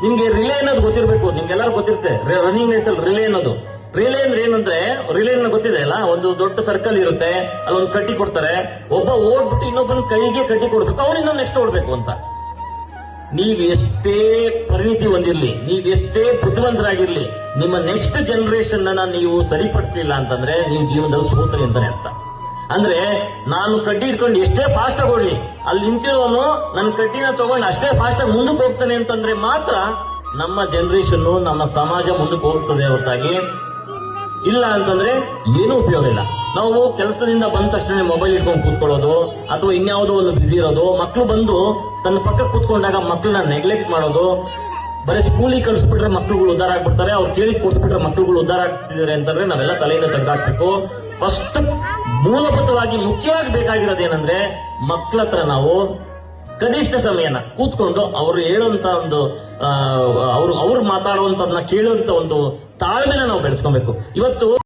ನಿಮ್ಗೆ ರಿಲೇ ಅನ್ನೋದು ಗೊತ್ತಿರಬೇಕು, ನಿಮ್ಗೆಲ್ಲರೂ ಗೊತ್ತಿರುತ್ತೆ. ರನ್ನಿಂಗ್ ರೇಸ್ ಅಲ್ಲಿ ರಿಲೇ ಅನ್ನೋದು, ರಿಲೇ ಅಂದ್ರೆ ಏನಂದ್ರೆ, ರಿಲೇ ಗೊತ್ತಿದೆ ಅಲ್ಲ, ಒಂದು ದೊಡ್ಡ ಸರ್ಕಲ್ ಇರುತ್ತೆ, ಅಲ್ಲೊಂದು ಕಡ್ಡಿ ಕೊಡ್ತಾರೆ, ಒಬ್ಬ ಓಡ್ಬಿಟ್ಟು ಇನ್ನೊಬ್ಬನ ಕೈಗೆ ಕಡ್ಡಿ ಕೊಡ್ಬೇಕು, ಅವ್ರು ಇನ್ನೊಂದು ನೆಕ್ಸ್ಟ್ ಓಡ್ಬೇಕು ಅಂತ. ನೀವ್ ಎಷ್ಟೇ ಪರಿಣಿತಿ ಹೊಂದಿರ್ಲಿ, ನೀವ್ ಎಷ್ಟೇ ಬುದ್ಧಿವಂತರಾಗಿರ್ಲಿ, ನಿಮ್ಮ ನೆಕ್ಸ್ಟ್ ಜನರೇಷನ್ ನೀವು ಸರಿಪಡಿಸಲಿಲ್ಲ ಅಂತಂದ್ರೆ ನೀವು ಜೀವನದಲ್ಲಿ ಸೋತ್ರಿ ಅಂತಾನೆ ಅರ್ಥ. ಅಂದ್ರೆ ನಾನು ಕಡ್ಡಿ ಇಟ್ಕೊಂಡು ಎಷ್ಟೇ ಫಾಸ್ಟ್ ಆಗಿ ಓಡ್ಲಿ, ಅಲ್ಲಿ ನಿಂತಿರೋನು ನನ್ನ ಕಡ್ಡಿನ ತಗೊಂಡು ಅಷ್ಟೇ ಫಾಸ್ಟ್ ಆಗಿ ಮುಂದಕ್ಕೆ ಹೋಗ್ತಾನೆ ಅಂತಂದ್ರೆ ಮಾತ್ರ ನಮ್ಮ ಜನರೇಷನ್, ನಮ್ಮ ಸಮಾಜ ಮುಂದಕ್ಕೆ ಹೋಗ್ತದೆ ಹೊರತಾಗಿ ಇಲ್ಲ ಅಂತಂದ್ರೆ ಏನೂ ಉಪಯೋಗ ಇಲ್ಲ. ನಾವು ಕೆಲಸದಿಂದ ಬಂದ ತಕ್ಷಣ ಮೊಬೈಲ್ ಇಟ್ಕೊಂಡು ಕೂತ್ಕೊಳ್ಳೋದು ಅಥವಾ ಇನ್ಯಾವುದೋ ಒಂದು ಬಿಸಿ ಇರೋದು, ಮಕ್ಕಳು ಬಂದು ತನ್ನ ಪಕ್ಕ ಕೂತ್ಕೊಂಡಾಗ ಮಕ್ಕಳನ್ನ ನೆಗ್ಲೆಕ್ಟ್ ಮಾಡೋದು, ಬರೀ ಸ್ಕೂಲಿಗೆ ಕಳಿಸ್ಬಿಟ್ರೆ ಮಕ್ಳುಗಳು ಉದ್ಧಾರ ಆಗ್ಬಿಡ್ತಾರೆ, ಅವ್ರು ಕೇಳಿ ಕೊಡ್ಸ್ಬಿಟ್ರೆ ಮಕ್ಳುಗಳು ಉದ್ಧಾರ ಆಗ್ತಿದ್ದಾರೆ ಅಂತಂದ್ರೆ ನಾವೆಲ್ಲ ತಲೆಯಿಂದ ತೆಗೆದಾಕ್ಬೇಕು. ಫಸ್ಟ್ ಮೂಲಭೂತವಾಗಿ ಮುಖ್ಯವಾಗಿ ಬೇಕಾಗಿರೋದೇನಂದ್ರೆ ಮಕ್ಕಳ ಹತ್ರ ನಾವು ಕನಿಷ್ಠ ಸಮಯನ ಕೂತ್ಕೊಂಡು ಅವರು ಹೇಳುವಂತ ಒಂದು ಅವ್ರು ಮಾತಾಡುವಂತದನ್ನ ಕೇಳುವಂತ ಒಂದು ತಾಳ್ಮೆನ ನಾವು ಬೆಳೆಸ್ಕೊಬೇಕು. ಇವತ್ತು